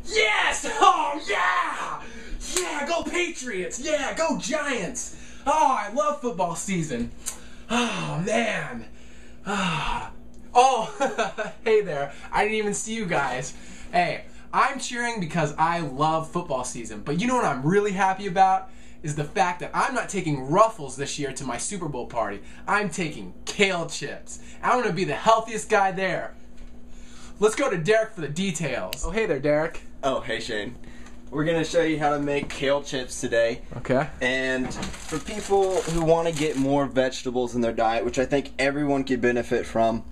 Yes! Oh, yeah! Yeah, go Patriots! Yeah, go Giants! Oh, I love football season. Oh, man. Oh, hey there. I didn't even see you guys. Hey, I'm cheering because I love football season. But you know what I'm really happy about? Is the fact that I'm not taking Ruffles this year to my Super Bowl party. I'm taking kale chips. I'm going to be the healthiest guy there. Let's go to Derek for the details. Oh, hey there, Derek. Oh, hey, Shane. We're going to show you how to make kale chips today. Okay. And for people who want to get more vegetables in their diet, which I think everyone could benefit from,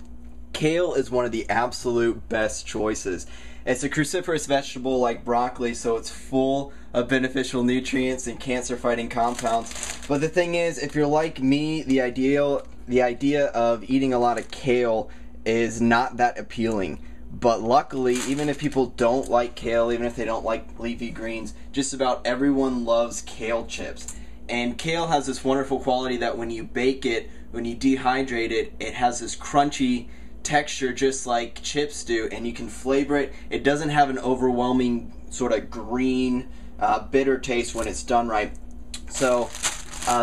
kale is one of the absolute best choices. It's a cruciferous vegetable like broccoli, so it's full of beneficial nutrients and cancer-fighting compounds. But the thing is, if you're like me, the idea of eating a lot of kale is not that appealing. But luckily, even if people don't like kale, even if they don't like leafy greens, just about everyone loves kale chips. And kale has this wonderful quality that when you bake it, when you dehydrate it, it has this crunchy texture just like chips do, and you can flavor it. It doesn't have an overwhelming sort of green, bitter taste when it's done right. So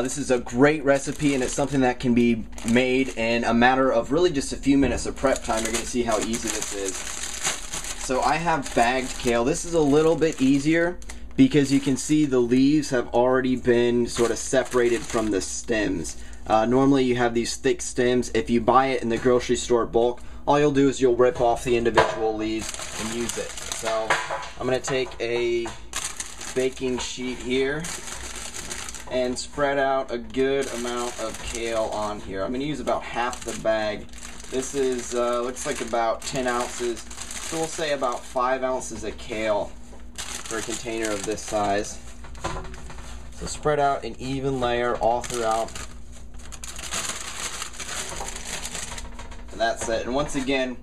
this is a great recipe, and it's something that can be made in a matter of really just a few minutes of prep time. You're going to see how easy this is. So I have bagged kale. This is a little bit easier because you can see the leaves have already been sort of separated from the stems. Normally you have these thick stems. If you buy it in the grocery store bulk, all you'll do is you'll rip off the individual leaves and use it. So I'm going to take a baking sheet here and spread out a good amount of kale on here. I'm going to use about half the bag. This is looks like about 10 ounces. So we'll say about 5 ounces of kale for a container of this size. So spread out an even layer all throughout. And that's it. And once again,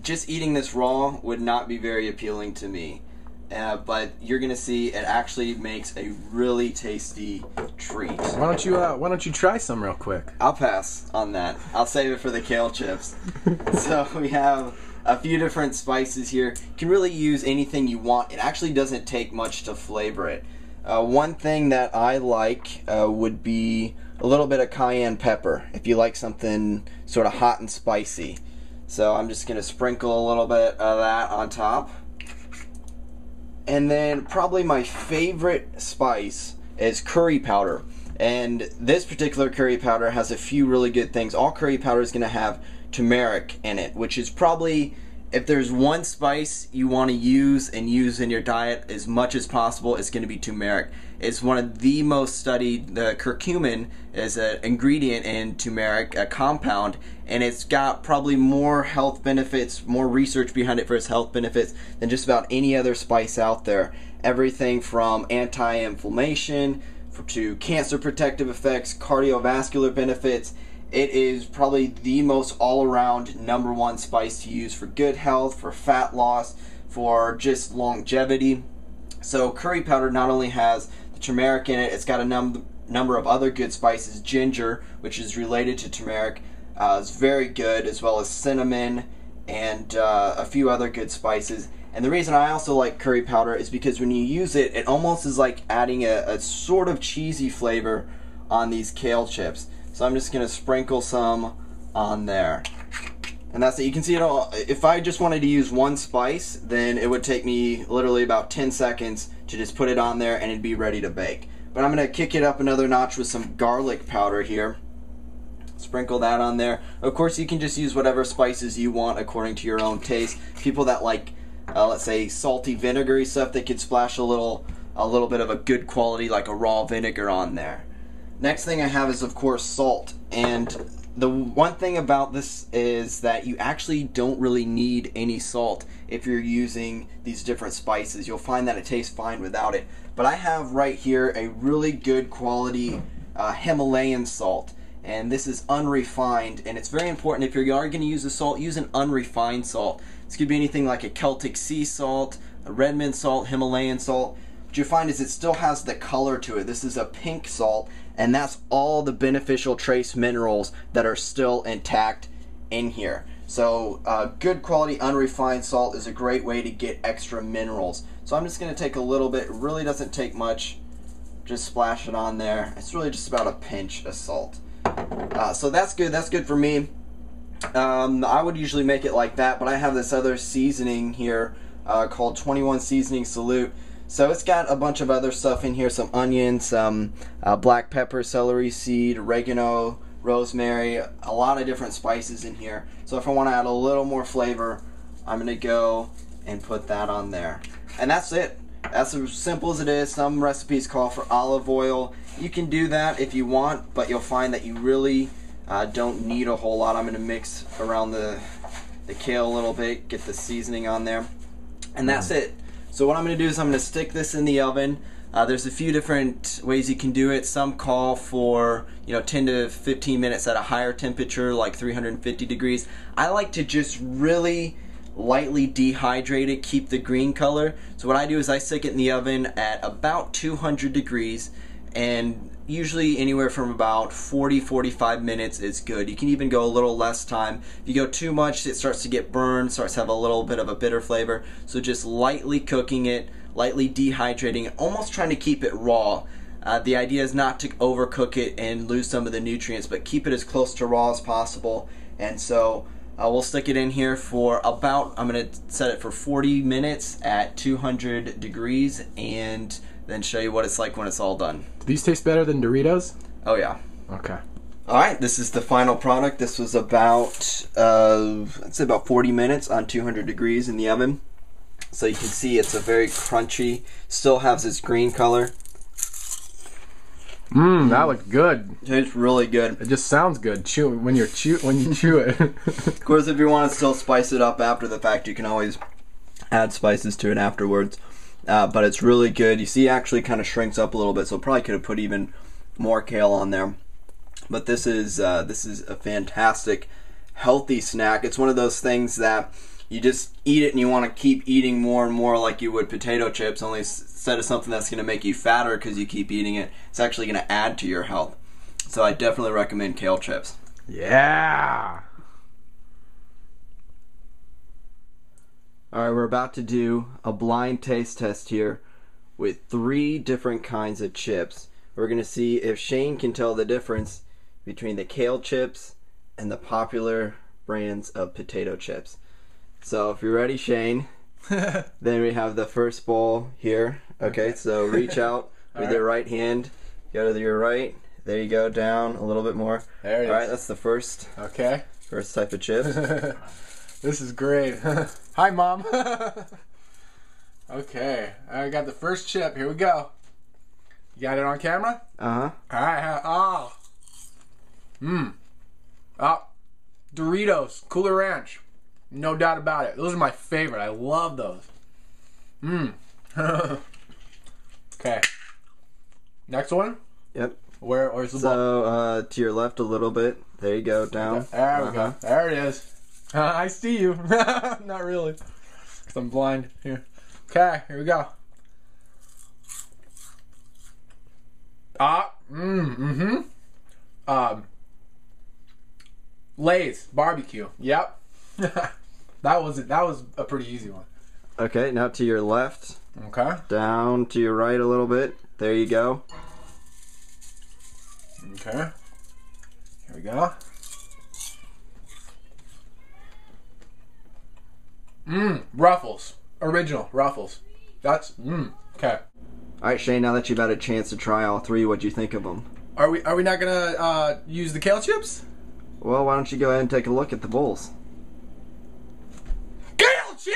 just eating this raw would not be very appealing to me. But you're gonna see it actually makes a really tasty treat. Why don't you try some real quick? I'll pass on that. I'll save it for the kale chips. So we have a few different spices here. You can really use anything you want. It actually doesn't take much to flavor it. One thing that I like would be a little bit of cayenne pepper, if you like something sort of hot and spicy. So I'm just gonna sprinkle a little bit of that on top. And then probably my favorite spice is curry powder. And this particular curry powder has a few really good things. All curry powder is going to have turmeric in it, which is probably, if there's one spice you want to use and use in your diet as much as possible, it's going to be turmeric. It's one of the most studied. The curcumin is an ingredient in turmeric, a compound, and it's got probably more health benefits, more research behind it for its health benefits than just about any other spice out there. Everything from anti-inflammation to cancer protective effects, cardiovascular benefits. It is probably the most all-around #1 spice to use for good health, for fat loss, for just longevity. So curry powder not only has the turmeric in it, it's got a number of other good spices. Ginger, which is related to turmeric, is very good, as well as cinnamon and a few other good spices. And the reason I also like curry powder is because when you use it, it almost is like adding a sort of cheesy flavor on these kale chips. So I'm just going to sprinkle some on there. And that's it. You can see it all. If I just wanted to use one spice, then it would take me literally about 10 seconds to just put it on there and it'd be ready to bake. But I'm going to kick it up another notch with some garlic powder here. Sprinkle that on there. Of course, you can just use whatever spices you want according to your own taste. People that like, let's say, salty vinegary stuff, they could splash a little bit of a good quality, like a raw vinegar on there. Next thing I have is, of course, salt. And the one thing about this is that you actually don't really need any salt if you're using these different spices. You'll find that it tastes fine without it. But I have right here a really good quality Himalayan salt. And this is unrefined, and it's very important if you are going to use a salt, use an unrefined salt. This could be anything like a Celtic sea salt, a Redmond salt, Himalayan salt. What you find is it still has the color to it. This is a pink salt, and that's all the beneficial trace minerals that are still intact in here. So good quality unrefined salt is a great way to get extra minerals. So I'm just going to take a little bit. It really doesn't take much. Just splash it on there. It's really just about a pinch of salt. So that's good. That's good for me. I would usually make it like that, but I have this other seasoning here called 21 Seasoning Salute. So it's got a bunch of other stuff in here, some onions, some black pepper, celery seed, oregano, rosemary, a lot of different spices in here. So if I want to add a little more flavor, I'm going to go and put that on there. And that's it. That's as simple as it is. Some recipes call for olive oil. You can do that if you want, but you'll find that you really don't need a whole lot. I'm going to mix around the kale a little bit, get the seasoning on there, and that's it. So what I'm going to do is I'm going to stick this in the oven. There's a few different ways you can do it. Some call for 10 to 15 minutes at a higher temperature, like 350 degrees. I like to just really lightly dehydrate it, keep the green color. So what I do is I stick it in the oven at about 200 degrees, and usually anywhere from about 40-45 minutes is good. You can even go a little less time. If you go too much, it starts to get burned, starts to have a little bit of a bitter flavor. So just lightly cooking it, lightly dehydrating it, almost trying to keep it raw. The idea is not to overcook it and lose some of the nutrients, but keep it as close to raw as possible. And so we'll stick it in here for about, I'm going to set it for 40 minutes at 200 degrees and then show you what it's like when it's all done. Do these taste better than Doritos? Oh yeah. Okay. Alright, this is the final product. This was about, I'd say about 40 minutes on 200 degrees in the oven. So you can see it's a very crunchy, still has its green color. That looks good. It's really good. It just sounds good when you chew it. Of course, if you want to still spice it up after the fact, you can always add spices to it afterwards. But it's really good. You see, it actually kind of shrinks up a little bit, so probably could have put even more kale on there. But this is a fantastic, healthy snack. It's one of those things that you just eat it and you want to keep eating more and more, like you would potato chips, only instead of something that's going to make you fatter because you keep eating it, it's actually going to add to your health. So I definitely recommend kale chips. Yeah. Alright, we're about to do a blind taste test here with 3 different kinds of chips. We're going to see if Shane can tell the difference between the kale chips and the popular brands of potato chips. So if you're ready, Shane, then we have the first bowl here. Okay, so reach out with your right hand, go to your right, there you go, down a little bit more. There it is. Alright, that's the first type of chip. This is great. Hi, Mom. Okay, I got the first chip. Here we go. You got it on camera? Uh-huh. All right. Doritos, Cooler Ranch. No doubt about it. Those are my favorite. I love those. Okay. Next one? Yep. Where's the ball? So, to your left a little bit. There you go, down. There we go. There it is. I see you. Not really. Because I'm blind. Here. Okay, here we go. Lay's barbecue. Yep. That was a pretty easy one. Okay, now to your left. Okay. Down to your right a little bit. There you go. Okay. Here we go. Ruffles. Original Ruffles. That's okay. Alright, Shane, now that you've had a chance to try all 3, what'd you think of them? Are we not gonna use the kale chips? Well, why don't you go ahead and take a look at the bowls? Kale chip!